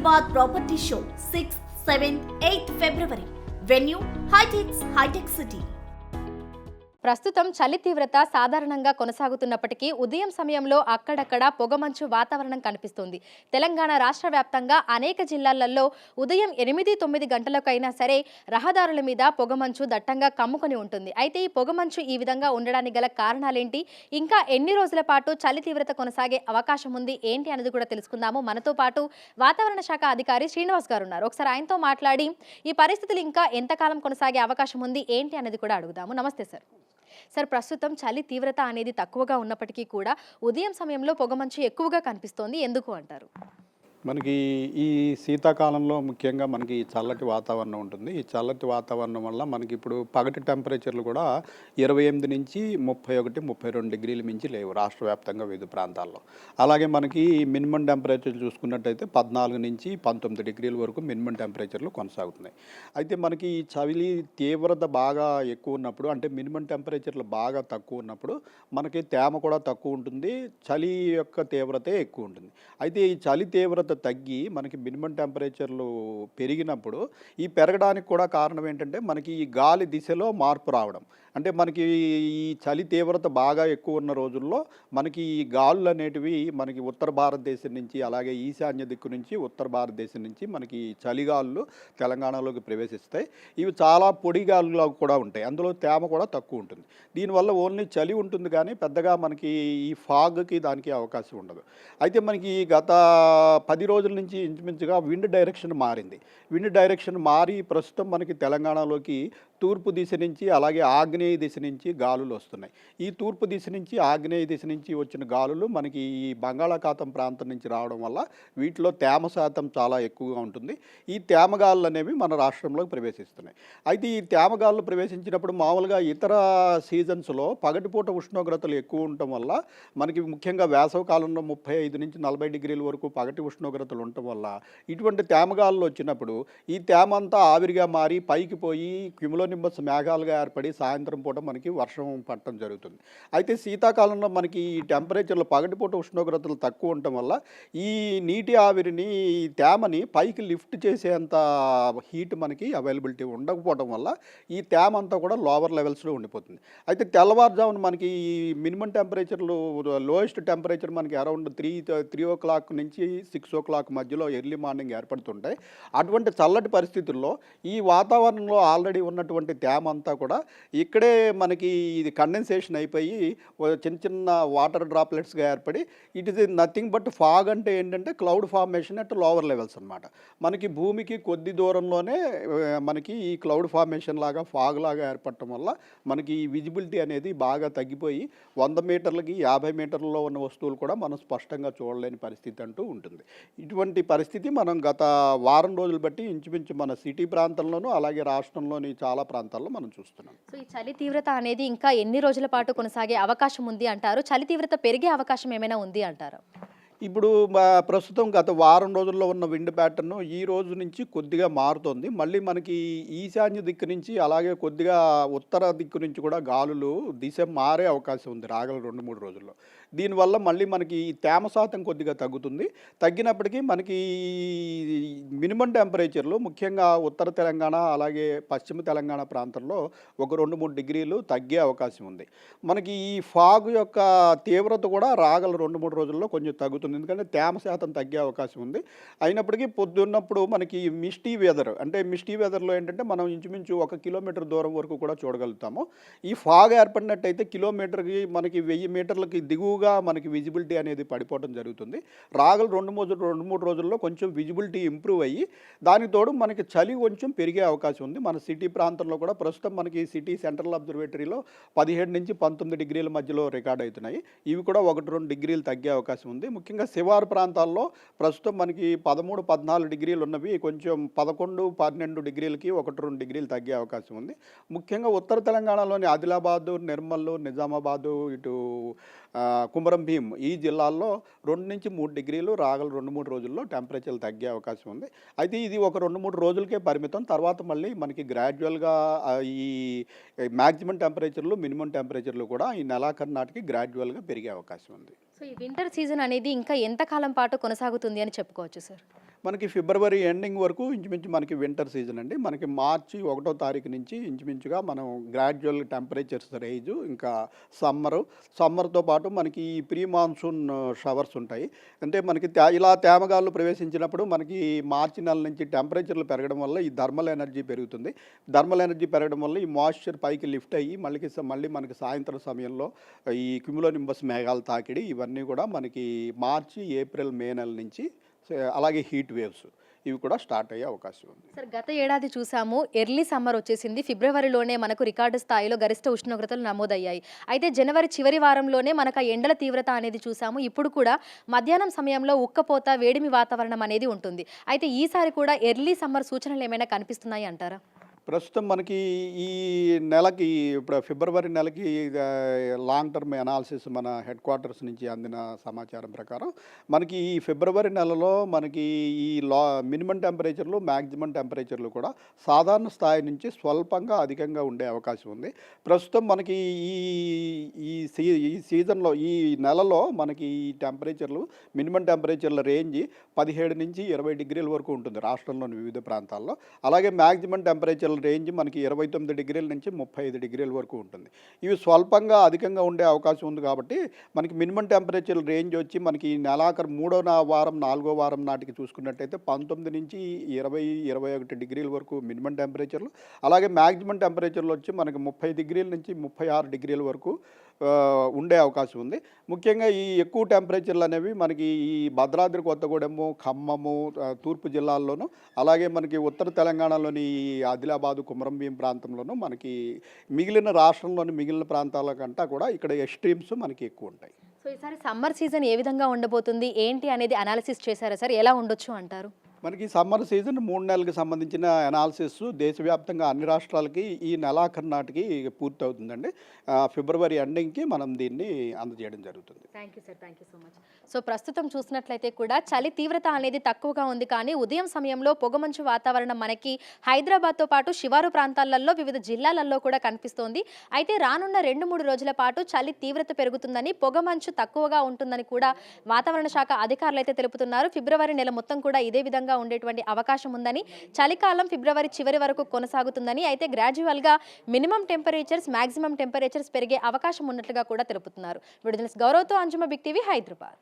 Hyderabad Property Show 6th, 7th, 8th February. Venue High-Tech City. ప్రస్తుతం చలి తీవ్రత సాధారణంగా కొనసాగుతున్నప్పటికీ ఉదయం సమయంలో అక్కడక్కడ పొగమంచు వాతావరణం కనిపిస్తుంది. తెలంగాణ రాష్ట్ర వ్యాప్తంగా అనేక జిల్లాలలో ఉదయం 8-9 గంటలకైనా సరే రహదారుల మీద పొగమంచు దట్టంగా కమ్ముకొని ఉంటుంది. అయితే ఈ పొగమంచు ఈ విధంగా ఉండడానికి గల కారణాలేంటి, ఇంకా ఎన్ని రోజుల పాటు చలి తీవ్రత కొనసాగే అవకాశం ఉంది ఏంటి అనేది కూడా తెలుసుకుందాము. మనతో పాటు వాతావరణ శాఖ అధికారి శ్రీనివాస్ గారు ఉన్నారు. ఒకసారి ఆయనతో మాట్లాడి ఈ పరిస్థితులు ఇంకా ఎంతకాలం కొనసాగే అవకాశం ఉంది ఏంటి అనేది కూడా అడుగుదాము. నమస్తే సార్. సార్, ప్రస్తుతం చలి తీవ్రత అనేది తక్కువగా ఉన్నప్పటికీ కూడా ఉదయం సమయంలో పొగమంచు ఎక్కువగా కనిపిస్తోంది, ఎందుకు అంటారు? మనకి ఈ శీతాకాలంలో ముఖ్యంగా మనకి చల్లటి వాతావరణం ఉంటుంది. ఈ చల్లటి వాతావరణం వల్ల మనకి ఇప్పుడు పగటి టెంపరేచర్లు కూడా 28 నుంచి 31, 32 డిగ్రీలు మించి లేవు రాష్ట్ర వ్యాప్తంగా వివిధ ప్రాంతాల్లో. అలాగే మనకి మినిమం టెంపరేచర్ చూసుకున్నట్టయితే 14 నుంచి 19 డిగ్రీల వరకు మినిమం టెంపరేచర్లు కొనసాగుతున్నాయి. అయితే మనకి ఈ చలి తీవ్రత బాగా ఎక్కువ ఉన్నప్పుడు, అంటే మినిమం టెంపరేచర్లు బాగా తక్కువ ఉన్నప్పుడు మనకి తేమ కూడా తక్కువ ఉంటుంది, చలి యొక్క తీవ్రతే ఎక్కువ ఉంటుంది. అయితే ఈ చలి తీవ్రత తగ్గి మనకి మినిమం టెంపరేచర్లు పెరిగినప్పుడు ఈ పెరగడానికి కూడా కారణం ఏంటంటే మనకి ఈ గాలి దిశలో మార్పు రావడం. అంటే మనకి ఈ చలి తీవ్రత బాగా ఎక్కువ ఉన్న రోజుల్లో మనకి ఈ గాలులు అనేటివి మనకి ఉత్తర భారతదేశం నుంచి, అలాగే ఈశాన్య దిక్కు నుంచి, ఉత్తర భారతదేశం నుంచి మనకి చలిగాలులు తెలంగాణలోకి ప్రవేశిస్తాయి. ఇవి చాలా పొడి గాలులు కూడా ఉంటాయి, అందులో తేమ కూడా తక్కువ ఉంటుంది. దీనివల్ల ఓన్లీ చలి ఉంటుంది కానీ పెద్దగా మనకి ఈ ఫాగ్కి దానికి అవకాశం ఉండదు. అయితే మనకి గత 10 రోజుల నుంచి ఇంచుమించుగా విండ్ డైరెక్షన్ మారింది. విండ్ డైరెక్షన్ మారి ప్రస్తుతం మనకి తెలంగాణలోకి తూర్పు దిశ నుంచి, అలాగే ఆగ్నేయ దిశ నుంచి గాలులు వస్తున్నాయి. ఈ తూర్పు దిశ నుంచి, ఆగ్నేయ దిశ నుంచి వచ్చిన గాలులు మనకి ఈ బంగాళాఖాతం ప్రాంతం నుంచి రావడం వల్ల వీటిలో తేమ శాతం చాలా ఎక్కువగా ఉంటుంది. ఈ తేమ గాలులు అనేవి మన రాష్ట్రంలోకి ప్రవేశిస్తున్నాయి. అయితే ఈ తేమ గాలులు ప్రవేశించినప్పుడు మామూలుగా ఇతర సీజన్స్లో పగటిపూట ఉష్ణోగ్రతలు ఎక్కువ ఉండటం వల్ల మనకి ముఖ్యంగా వేసవి కాలంలో 35 నుంచి 40 డిగ్రీల వరకు పగటి ఉష్ణోగ్రతలు ఉండటం వల్ల ఇటువంటి తేమ గాలులు వచ్చినప్పుడు ఈ తేమ అంతా ఆవిరిగా మారి పైకి పోయి క్యుములోనింబస్ మేఘాలుగా ఏర్పడి సాయంత్రం పూట మనకి వర్షం పడటం జరుగుతుంది. అయితే శీతాకాలంలో మనకి ఈ టెంపరేచర్లు పగటిపూట ఉష్ణోగ్రతలు తక్కువ ఉండటం వల్ల ఈ నీటి ఆవిరిని, ఈ తేమని పైకి లిఫ్ట్ చేసేంత హీట్ మనకి అవైలబిలిటీ ఉండకపోవడం వల్ల ఈ తేమ అంతా కూడా లోవర్ లెవెల్స్లో ఉండిపోతుంది. అయితే తెల్లవారుజామున మనకి ఈ మినిమం టెంపరేచర్లు, లోయెస్ట్ టెంపరేచర్ మనకి అరౌండ్ 3 o'clock నుంచి 6 o'clock మధ్యలో ఎర్లీ మార్నింగ్ ఏర్పడుతుంటాయి. అటువంటి చల్లటి పరిస్థితుల్లో ఈ వాతావరణంలో ఆల్రెడీ ఉన్నటువంటి తేమ అంతా కూడా ఇక్కడే మనకి ఇది కండెన్సేషన్ అయిపోయి చిన్న చిన్న వాటర్ డ్రాప్లెట్స్గా ఏర్పడి it is nothing but fog. అంటే ఏంటంటే cloud formation at lower levels అనమాట. మనకి భూమికి కొద్ది దూరంలోనే మనకి ఈ క్లౌడ్ ఫార్మేషన్ లాగా, ఫాగ్ లాగా ఏర్పడటం వల్ల మనకి ఈ విజిబిలిటీ అనేది బాగా తగ్గిపోయి 100 మీటర్లకి 50 మీటర్లలో ఉన్న వస్తువులు కూడా మనం స్పష్టంగా చూడలేని పరిస్థితి అంటూ ఉంటుంది. ఇటువంటి పరిస్థితి మనం గత వారం రోజులు బట్టి ఇంచుమించు మన సిటీ ప్రాంతంలోనూ, అలాగే రాష్ట్రంలోని చాలా ప్రాంతాల్లో మనం చూస్తున్నాం. సో ఈ చలి తీవ్రత అనేది ఇంకా ఎన్ని రోజుల పాటు కొనసాగే అవకాశం ఉంది అంటారు? చలి తీవ్రత పెరిగే అవకాశం ఏమైనా ఉంది అంటారు? ఇప్పుడు ప్రస్తుతం గత వారం రోజుల్లో ఉన్న విండ్ ప్యాటర్న్ ఈ రోజు నుంచి కొద్దిగా మారుతోంది. మళ్ళీ మనకి ఈశాన్య దిక్కు నుంచి, అలాగే కొద్దిగా ఉత్తర దిక్కు నుంచి కూడా గాలులు దిశ మారే అవకాశం ఉంది రాగల 2-3 రోజుల్లో. దీనివల్ల మళ్ళీ మనకి తేమ శాతం కొద్దిగా తగ్గుతుంది. తగ్గినప్పటికీ మనకి మినిమం టెంపరేచర్లు ముఖ్యంగా ఉత్తర తెలంగాణ, అలాగే పశ్చిమ తెలంగాణ ప్రాంతంలో ఒక 2-3 డిగ్రీలు తగ్గే అవకాశం ఉంది. మనకి ఈ ఫాగ్ యొక్క తీవ్రత కూడా రాగల 2-3 రోజుల్లో కొంచెం తగ్గుతుంది, ఎందుకంటే తేమ శాతం తగ్గే అవకాశం ఉంది. అయినప్పటికీ పొద్దున్నప్పుడు మనకి మిస్టీ వెదర్, అంటే మిస్టీ వెదర్లో ఏంటంటే మనం ఇంచుమించు 1 కిలోమీటర్ దూరం వరకు కూడా చూడగలుగుతాము. ఈ ఫాగ్ ఏర్పడినట్టయితే కిలోమీటర్కి మనకి 1000 మీటర్లకి దిగువగా మనకి విజిబిలిటీ అనేది పడిపోవడం జరుగుతుంది. రాగల 2-3 రోజుల్లో కొంచెం విజిబిలిటీ ఇంప్రూవ్ అయ్యి దానికి తోడు మనకి చలి కొంచెం పెరిగే అవకాశం ఉంది. మన సిటీ ప్రాంతంలో కూడా ప్రస్తుతం మనకి సిటీ సెంట్రల్ అబ్జర్వేటరీలో 17 నుంచి 19 డిగ్రీల మధ్యలో రికార్డ్ అవుతున్నాయి. ఇవి కూడా 1-2 డిగ్రీలు తగ్గే అవకాశం ఉంది. ముఖ్యంగా శివారు ప్రాంతాల్లో ప్రస్తుతం మనకి 13-14 డిగ్రీలు ఉన్నవి కొంచెం 11-12 డిగ్రీలకి 1-2 డిగ్రీలు తగ్గే అవకాశం ఉంది. ముఖ్యంగా ఉత్తర తెలంగాణలోని ఆదిలాబాదు, నిర్మల్, నిజామాబాదు, ఇటు కుమరం భీం ఈ జిల్లాల్లో 2-3 డిగ్రీలు రాగల 2-3 రోజుల్లో టెంపరేచర్లు తగ్గే అవకాశం ఉంది. అయితే ఇది ఒక 2-3 రోజులకే పరిమితం. తర్వాత మళ్ళీ మనకి గ్రాడ్యువల్గా ఈ మ్యాక్సిమం టెంపరేచర్లు, మినిమం టెంపరేచర్లు కూడా ఈ నెలాఖరు నాటికి గ్రాడ్యువల్గా పెరిగే అవకాశం ఉంది. సో ఈ వింటర్ సీజన్ అనేది ఇంకా ఎంత కాలం పాటు కొనసాగుతుంది అని చెప్పుకోవచ్చు సార్? మనకి ఫిబ్రవరి ఎండింగ్ వరకు ఇంచుమించు మనకి వింటర్ సీజన్ అండి. మనకి మార్చి 1వ తారీఖు నుంచి ఇంచుమించుగా మనం గ్రాడ్యువల్ టెంపరేచర్స్ రైజు, ఇంకా సమ్మర్తో పాటు మనకి ఈ ప్రీ మాన్సూన్ షవర్స్ ఉంటాయి. అంటే మనకి ఇలా తేమగాళ్ళు ప్రవేశించినప్పుడు మనకి మార్చి నెల నుంచి టెంపరేచర్లు పెరగడం వల్ల ఈ థర్మల్ ఎనర్జీ పెరుగుతుంది. థర్మల్ ఎనర్జీ పెరగడం వల్ల ఈ మాయిశ్చర్ పైకి లిఫ్ట్ అయ్యి మళ్ళీ మనకి సాయంత్రం సమయంలో ఈ క్యుములోనింబస్ మేఘాలు తాకిడి ఇవన్నీ కూడా మనకి మార్చి, ఏప్రిల్, మే నెల నుంచి అలాగే హీట్ వేవ్స్ ఇవి కూడా స్టార్ట్ అయ్యే అవకాశం ఉంది. సార్ గత ఏడాది చూసాము, ఎర్లీ సమ్మర్ వచ్చేసింది. ఫిబ్రవరిలోనే మనకు రికార్డు స్థాయిలో గరిష్ట ఉష్ణోగ్రతలు నమోదయ్యాయి. అయితే జనవరి చివరి వారంలోనే మనకు ఆ ఎండల తీవ్రత అనేది చూసాము. ఇప్పుడు కూడా మధ్యాహ్నం సమయంలో ఉక్కపోత, వేడిమి వాతావరణం అనేది ఉంటుంది. అయితే ఈసారి కూడా ఎర్లీ సమ్మర్ సూచనలు ఏమైనా కనిపిస్తున్నాయి అంటారా? ప్రస్తుతం మనకి ఈ నెలకి ఇప్పుడు ఫిబ్రవరి నెలకి లాంగ్ టర్మ్ అనాలిసిస్ మన హెడ్ క్వార్టర్స్ నుంచి అందిన సమాచారం ప్రకారం మనకి ఈ ఫిబ్రవరి నెలలో మనకి ఈ మినిమం టెంపరేచర్లు, మ్యాక్సిమం టెంపరేచర్లు కూడా సాధారణ స్థాయి నుంచి స్వల్పంగా అధికంగా ఉండే అవకాశం ఉంది. ప్రస్తుతం మనకి ఈ సీజన్లో ఈ నెలలో మనకి ఈ టెంపరేచర్లు మినిమం టెంపరేచర్ల రేంజ్ 17 నుంచి 20 డిగ్రీల వరకు ఉంటుంది రాష్ట్రంలోని వివిధ ప్రాంతాల్లో. అలాగే మ్యాక్సిమం టెంపరేచర్ల రేంజ్ మనకి 29 డిగ్రీల నుంచి 35 డిగ్రీల వరకు ఉంటుంది. ఇవి స్వల్పంగా అధికంగా ఉండే అవకాశం ఉంది కాబట్టి మనకి మినిమం టెంపరేచర్ రేంజ్ వచ్చి మనకి నెలాఖరు 3వ వారం 4వ వారం నాటికి చూసుకున్నట్టయితే 19 నుంచి 20-21 డిగ్రీల వరకు మినిమం టెంపరేచర్లు, అలాగే మ్యాక్సిమం టెంపరేచర్లు వచ్చి మనకి 30 డిగ్రీల నుంచి 36 డిగ్రీల వరకు ఉండే అవకాశం ఉంది. ముఖ్యంగా ఈ ఎక్కువ టెంపరేచర్లు అనేవి మనకి ఈ భద్రాద్రి కొత్తగూడెము, ఖమ్మము, తూర్పు జిల్లాల్లోనూ, అలాగే మనకి ఉత్తర తెలంగాణలోని ఆదిలాబాదు, కుమరంభీం ప్రాంతంలోనూ మనకి మిగిలిన రాష్ట్రంలోని మిగిలిన ప్రాంతాల కంటే కూడా ఇక్కడ ఎక్స్ట్రీమ్స్ మనకి ఎక్కువ ఉంటాయి. సో ఈసారి సమ్మర్ సీజన్ ఏ విధంగా ఉండబోతుంది, ఏంటి అనేది అనాలిసిస్ చేశారా సార్? ఎలా ఉండొచ్చు అంటారు? మనకి సమ్మర్ సీజన్ 3 నెలలకు సంబంధించిన అనాలిసిస్ దేశవ్యాప్తంగా అన్ని రాష్ట్రాలకి ఈ నెలాఖరు నాటికి పూర్తి అవుతుందండి. ఫిబ్రవరి ఎండింగ్కి మనం దీన్ని అందజేయడం జరుగుతుంది. Thank you sir, thank you so much. So ప్రస్తుతం చూసినట్లయితే కూడా చలి తీవ్రత అనేది తక్కువగా ఉంది, కానీ ఉదయం సమయంలో పొగమంచు వాతావరణం మనకి హైదరాబాద్తో పాటు శివారు ప్రాంతాలలో వివిధ జిల్లాలలో కూడా కనిపిస్తోంది. అయితే రానున్న 2-3 రోజుల పాటు చలి తీవ్రత పెరుగుతుందని, పొగమంచు తక్కువగా ఉంటుందని కూడా వాతావరణ శాఖ అధికారులు అయితే తెలుపుతున్నారు. ఫిబ్రవరి నెల మొత్తం కూడా ఇదే విధంగా ఉండేటువంటి అవకాశం ఉందని, చలికాలం ఫిబ్రవరి చివరి వరకు కొనసాగుతుందని, అయితే గ్రాడ్యువల్గా మినిమం టెంపరేచర్స్, మాక్సిమం టెంపరేచర్స్ పెరిగే అవకాశం ఉన్నట్లుగా కూడా తెలుపుతున్నారు. విడుదల గౌరవ్తో అంజుమ, బిగ్ టీవీ, హైదరాబాద్.